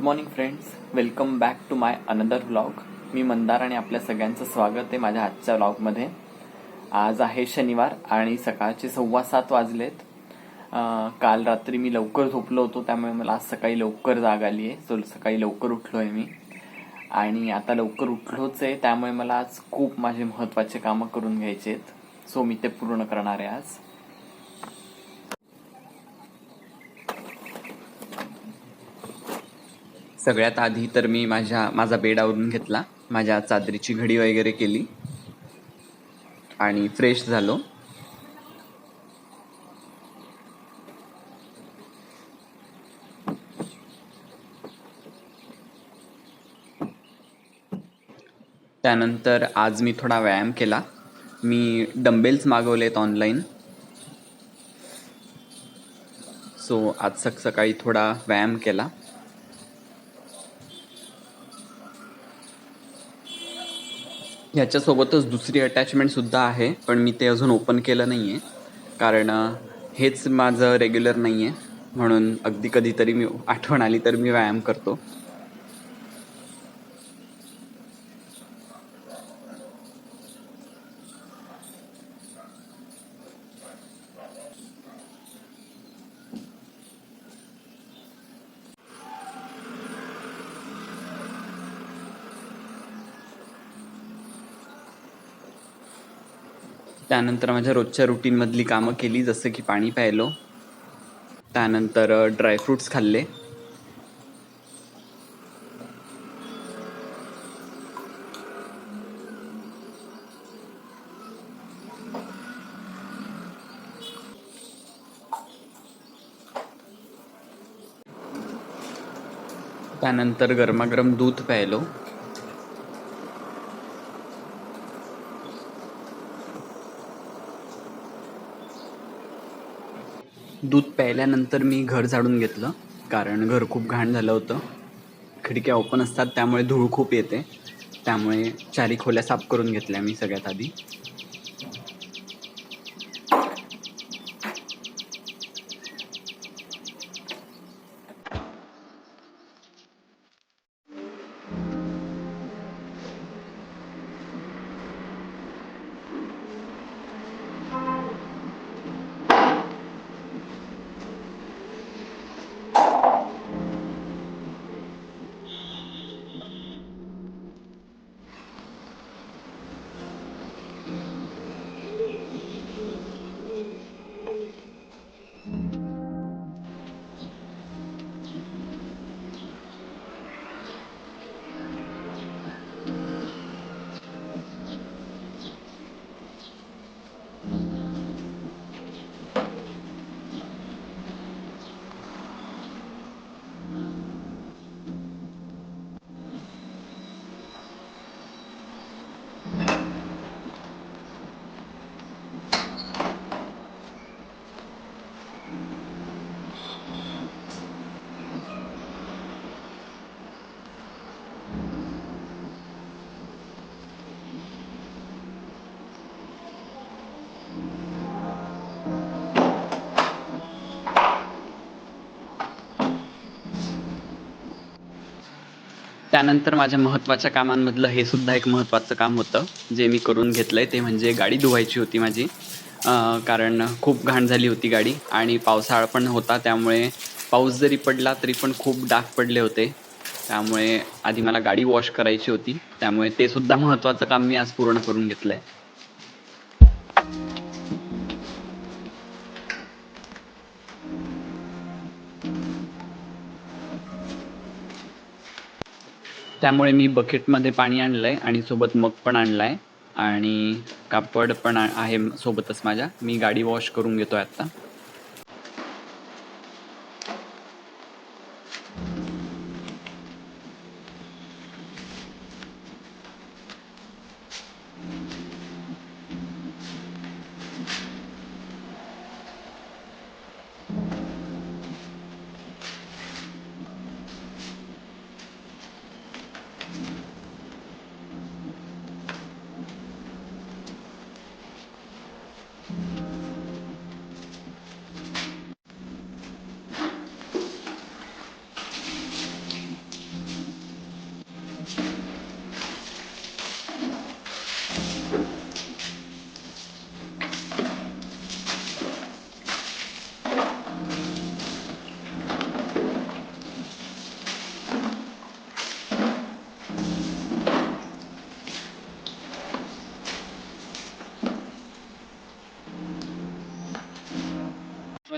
Morning friends, welcome back to my another vlog. मी मंदार आणि आपल्या सगळ्यांचं स्वागत आहे माझ्या आजच्या व्लॉगमध्ये. आज आहे शनिवार आणि सकाळचे 7:15 वाजलेत. काल रात्री मी लवकर झोपलो होतो, त्यामुळे मला आज सकाळी लवकर जाग आली आहे. सकाळी लवकर उठलो आहे मी आणि आता लवकर उठलोच आहे, त्यामुळे मला आज खूप माझे महत्त्वाचे कामं करून घ्यायचे आहेत. सो मी ते पूर्ण करणार आहे आज. सगळ्यात आधी तर मी माझा बेड आवरून घेतला, माझ्या चादरीची घडी वगैरे केली आणि फ्रेश झालो. त्यानंतर आज मी थोडा व्यायाम केला. मी डंबेल्स मागवलेत ऑनलाईन. सो आज सकाळी थोडा व्यायाम केला. ह्याच्यासोबतच दुसरी अटॅचमेंट सुद्धा आहे, पण मी ते अजून ओपन केलं नाही आहे, कारण हेच माझं रेग्युलर नाही आहे, म्हणून अगदी कधीतरी मी आठवण आली तर मी व्यायाम करतो. त्यानंतर माझ्या रोजच्या रुटीनमधली कामं केली, जसं की पाणी प्यायलो, त्यानंतर ड्रायफ्रूट्स खाल्ले, त्यानंतर गरमागरम दूध प्यायलो. दूध प्यायल्यानंतर मी घर झाडून घेतलं, कारण घर खूप घाण झालं होतं. खिडक्या ओपन असतात, त्यामुळे धूळ खूप येते, त्यामुळे 4 खोल्या साफ करून घेतल्या मी सगळ्यात आधी. त्यानंतर माझ्या महत्त्वाच्या कामांमधलं हे सुद्धा एक महत्त्वाचं काम होतं, जे मी करून घेतलंय. ते म्हणजे गाडी धुवायची होती माझी, कारण खूप घाण झाली होती गाडी आणि पावसाळा पण होता, त्यामुळे पाऊस जरी पडला तरी पण खूप डाग पडले होते. त्यामुळे आधी मला गाडी वॉश करायची होती, त्यामुळे ते सुद्धा महत्त्वाचं काम मी आज पूर्ण करून घेतलंय. त्यामुळे मी बकेटमध्ये पाणी आणलंय आणि सोबत मग पण आणलाय आणि कापड पण आहे सोबतच माझ्या. मी गाडी वॉश करून घेतोय आता.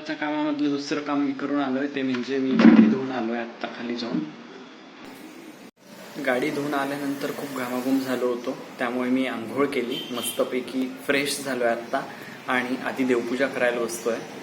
सकाळच्या कामामधलं दुसरं काम मी करून आलो आहे, ते म्हणजे मी गाडी धुवून आलो आहे आत्ता खाली जाऊन. गाडी धुवून आल्यानंतर खूप घामाघूम झालो होतो, त्यामुळे मी आंघोळ केली, मस्तपैकी फ्रेश झालो आहे आत्ता आणि आधी देवपूजा करायला बसतो आहे.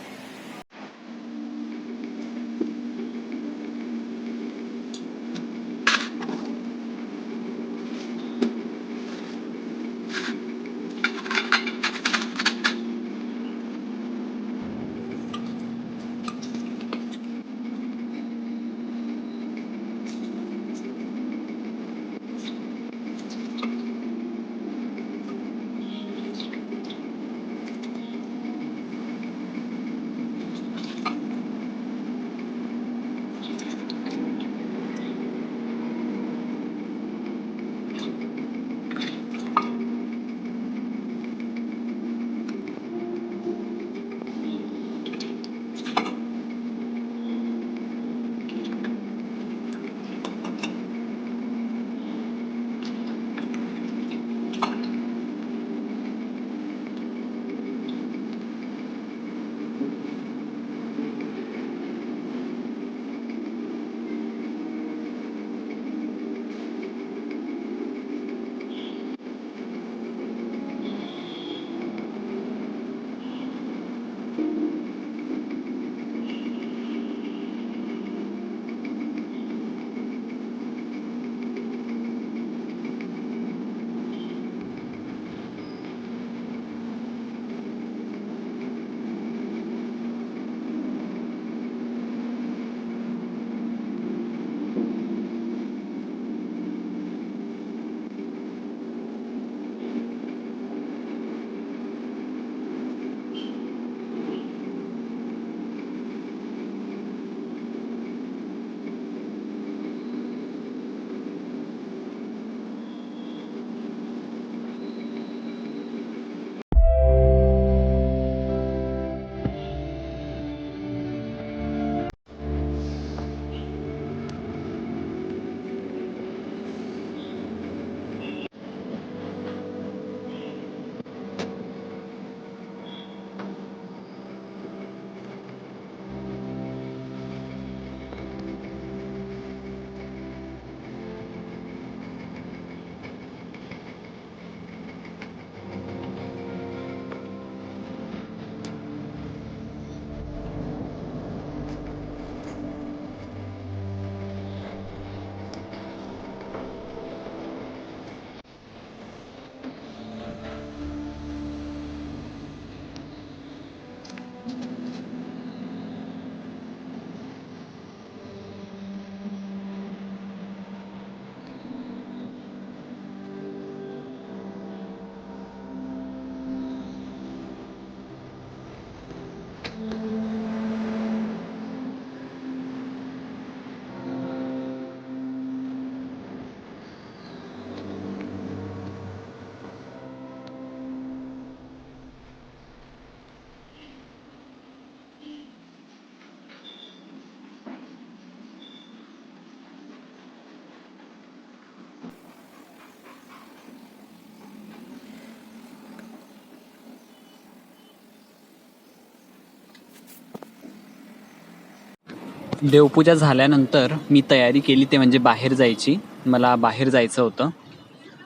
देवपूजा झाल्यानंतर मी तयारी केली, ते म्हणजे बाहेर जायची. मला बाहेर जायचं होतं.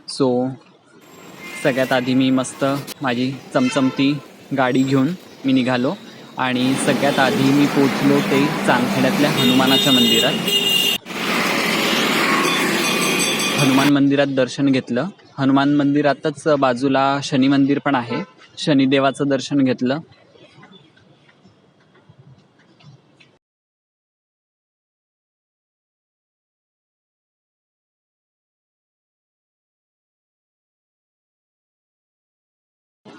सो सगळ्यात आधी मी मस्त माझी चमचमती गाडी घेऊन मी निघालो आणि सगळ्यात आधी मी पोचलो ते चांदखेड्यातल्या हनुमानाच्या मंदिरात. हनुमान मंदिरात दर्शन घेतलं. हनुमान मंदिरातच बाजूला शनी मंदिर पण आहे. शनिदेवाचं दर्शन घेतलं.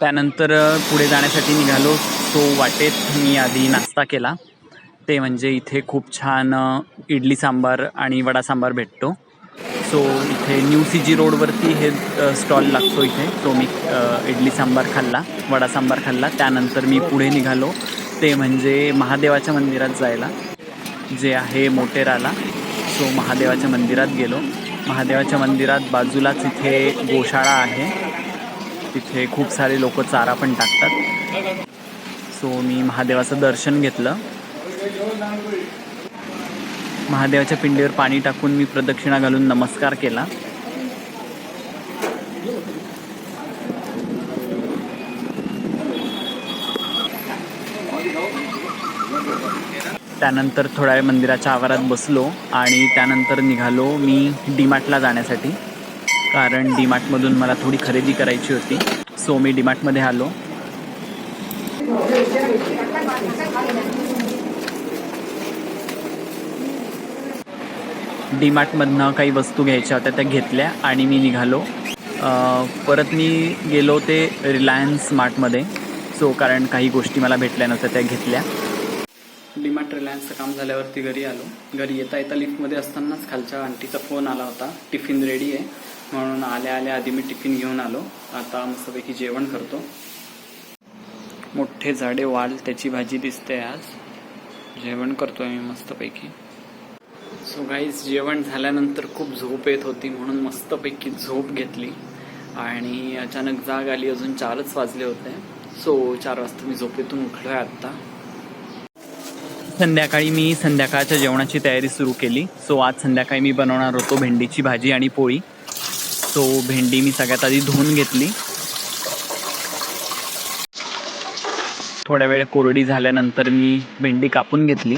त्यानंतर पुढे जाण्यासाठी निघालो. सो वाटेत मी आधी नाश्ता केला, ते म्हणजे इथे खूप छान इडली सांबार आणि वडा सांबार भेटतो. सो इथे न्यू सी जी रोडवरती हे स्टॉल लागतो इथे. तो मी इडली सांबार खाल्ला, वडा सांबार खाल्ला. त्यानंतर मी पुढे निघालो, ते म्हणजे महादेवाच्या मंदिरात जायला, जे आहे मोटेराला. सो महादेवाच्या मंदिरात गेलो. महादेवाच्या मंदिरात बाजूलाच इथे गोशाळा आहे, तिथे खूप सारे लोक चारा पण टाकतात. सो मी महादेवाचं दर्शन घेतलं. महादेवाच्या पिंडीवर पाणी टाकून मी प्रदक्षिणा घालून नमस्कार केला. त्यानंतर थोड्या वेळ मंदिराच्या आवारात बसलो आणि त्यानंतर निघालो मी डीमार्टला जाण्यासाठी, कारण डीमार्टमधून मला थोडी खरेदी करायची होती. सो मी डीमार्टमध्ये आलो. डीमार्टमधनं काही वस्तू घ्यायच्या होत्या त्या घेतल्या आणि मी निघालो. परत मी गेलो ते रिलायन्स स्मार्टमध्ये. सो कारण काही गोष्टी मला भेटल्या नव्हत्या त्या घेतल्या. डीमार्ट रिलायन्सचं काम झाल्यावरती घरी आलो. घरी येता येता लिफ्टमध्ये असतानाच खालच्या आंटीचा फोन आला होता, टिफिन रेडी आहे म्हणून. आल्या आल्या आधी मी टिफिन घेऊन आलो. आता मस्तपैकी जेवण करतो. मोठे जाडे वाल त्याची भाजी दिसते. आज जेवण करतोय मी मस्तपैकी. सो गाईज, जेवण झाल्यानंतर खूप झोप येत होती म्हणून मस्तपैकी झोप घेतली आणि अचानक जाग आली. अजून 4च वाजले होते. सो 4 वाजता मी झोपेतून उठलो आहे आत्ता. संध्याकाळी मी संध्याकाळच्या जेवणाची तयारी सुरू केली. सो आज संध्याकाळी मी बनवणार होतो भेंडीची भाजी आणि पोळी. सो भेंडी मी सगळ्यात आधी धुवून घेतली. थोड्या वेळ कोरडी झाल्यानंतर मी भेंडी कापून घेतली.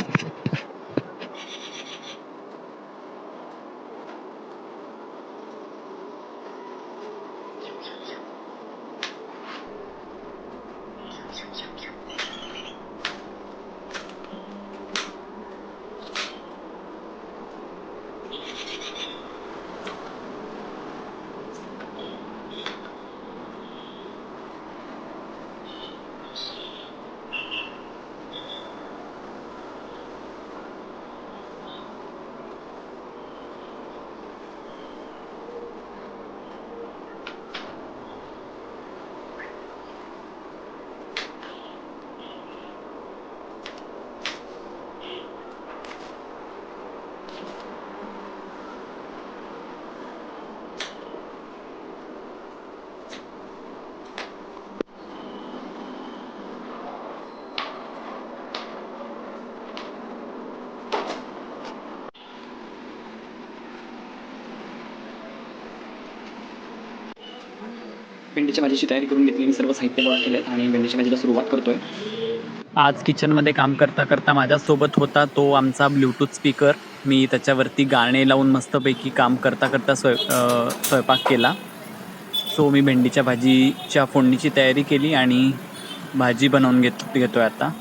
भेंडीच्या भाजीची तयारी करून घेतली. मी सर्व साहित्य गोळा केलेत आणि भेंडीच्या भाजीला सुरुवात करतोय. आज किचनमध्ये काम करता करता माझ्यासोबत होता तो आमचा ब्लूटूथ स्पीकर. मी त्याच्यावरती गाणे लावून मस्तपैकी काम करता करता स्वयंपाक केला. सो मी भेंडीच्या भाजीच्या फोडणीची तयारी केली आणि भाजी बनवून घेतोय आता.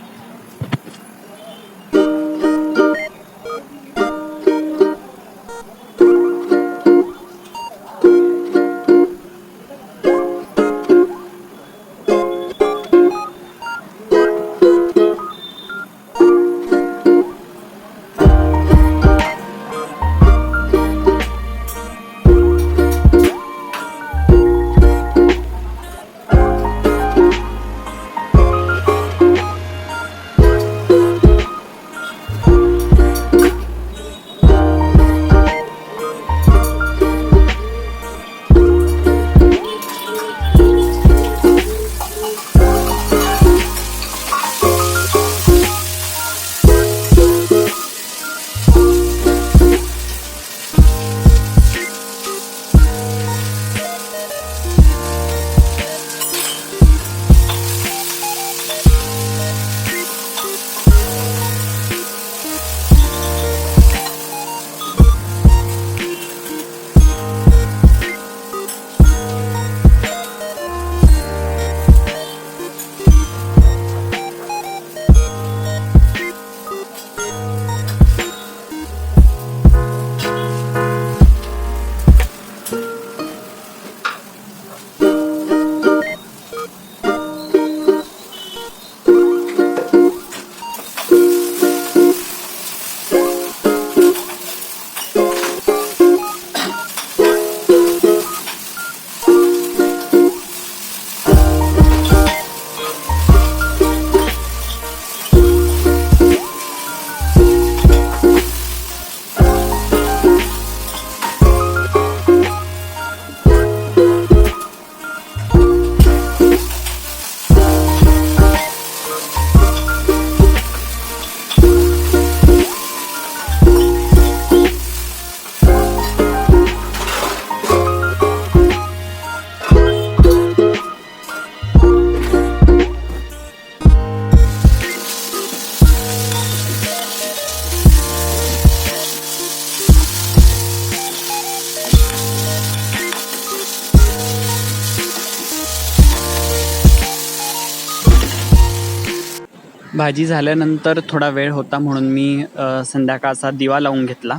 भाजी झाल्यानंतर थोडा वेळ होता म्हणून मी संध्याकाळचा दिवा लावून घेतला.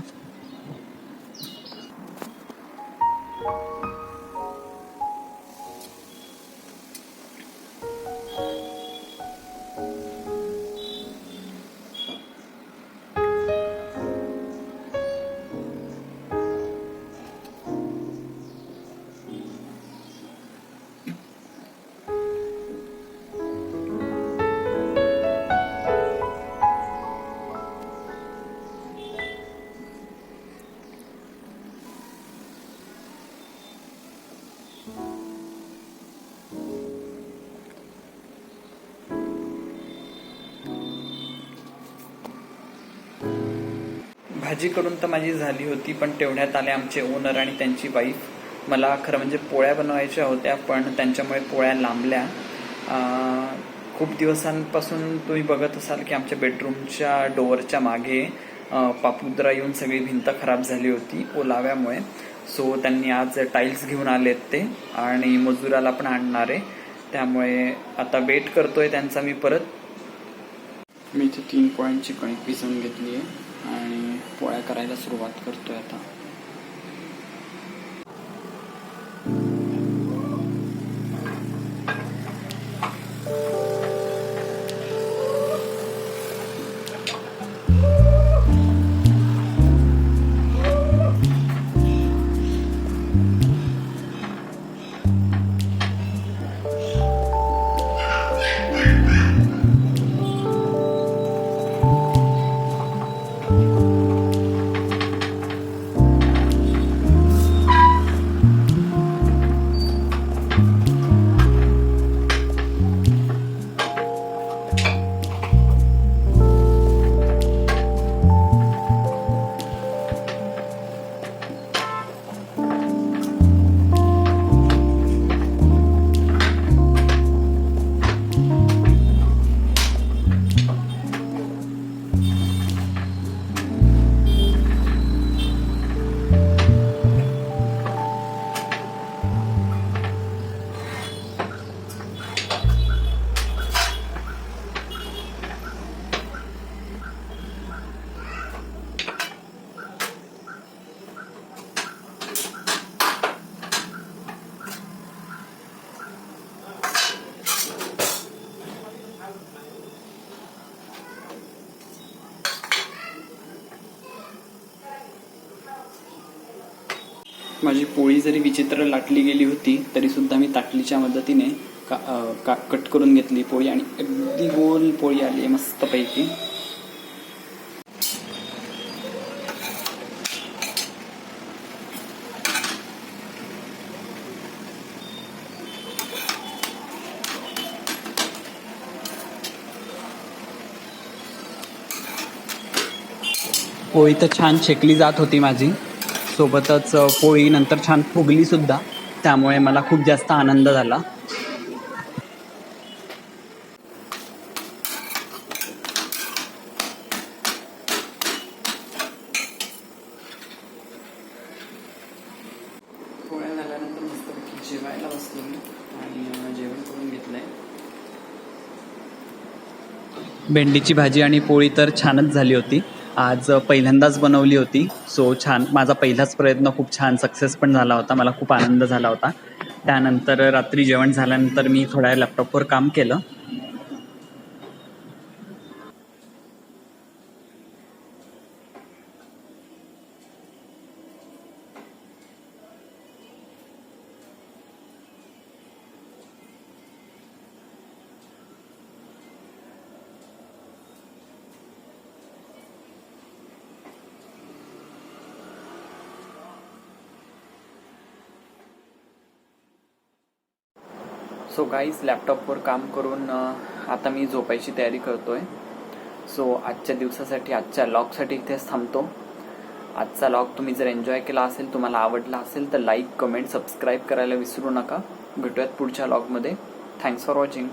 भाजी करून तर माझी झाली होती, पण तेवढ्यात आले आमचे ओनर आणि त्यांची वाईफ. मला खरं म्हणजे पोळ्या बनवायच्या होत्या, पण त्यांच्यामुळे पोळ्या लांबल्या. खूप दिवसांपासून तुम्ही बघत असाल की आमच्या बेडरूमच्या डोअरच्या मागे पापुद्रा येऊन सगळी भिंत खराब झाली होती ओलाव्यामुळे. सो त्यांनी आज टाईल्स घेऊन आलेत ते, आणि मजुराला पण आणणार आहे. त्यामुळे आता वेट करतोय त्यांचा मी परत. मी इथे 3 पोळ्यांची कणिक भिजवून घेतली आहे आणि पोळ्या करायला सुरुवात करतोय आता. माझी पोळी जरी विचित्र लाटली गेली होती तरी सुद्धा मी ताटलीच्या मदतीने कट करून घेतली पोळी, आणि अगदी गोल पोळी आली आहे मस्तपैकी. पोळी तर छान शेकली जात होती माझी, सोबतच पोळी नंतर छान फुगली सुद्धा, त्यामुळे मला खूप जास्त आनंद झाला. पोळ्या झाल्यानंतर मस्तपैकी जेवायला बसलो मी आणि जेवण करून घेतलंय. भेंडीची भाजी आणि पोळी तर छानच झाली होती. आज पहिल्यांदाच बनवली होती, सो छान. माझा पहिलाच प्रयत्न खूप छान सक्सेस पण झाला होता. मला खूप आनंद झाला होता. त्यानंतर रात्री जेवण झाल्यानंतर मी थोड्या लॅपटॉपवर काम केलं. सो गाईज, लॅपटॉपवर काम करून आता मी झोपायची तयारी करतोय. सो आजच्या दिवसासाठी, आजच्या लॉगसाठी इथेच थांबतो. आजचा लॉग तुम्ही जर एन्जॉय केला असेल, तुम्हाला आवडला असेल तर लाईक, कमेंट, सबस्क्राईब करायला विसरू नका. भेटूयात पुढच्या लॉगमध्ये. Thanks for watching.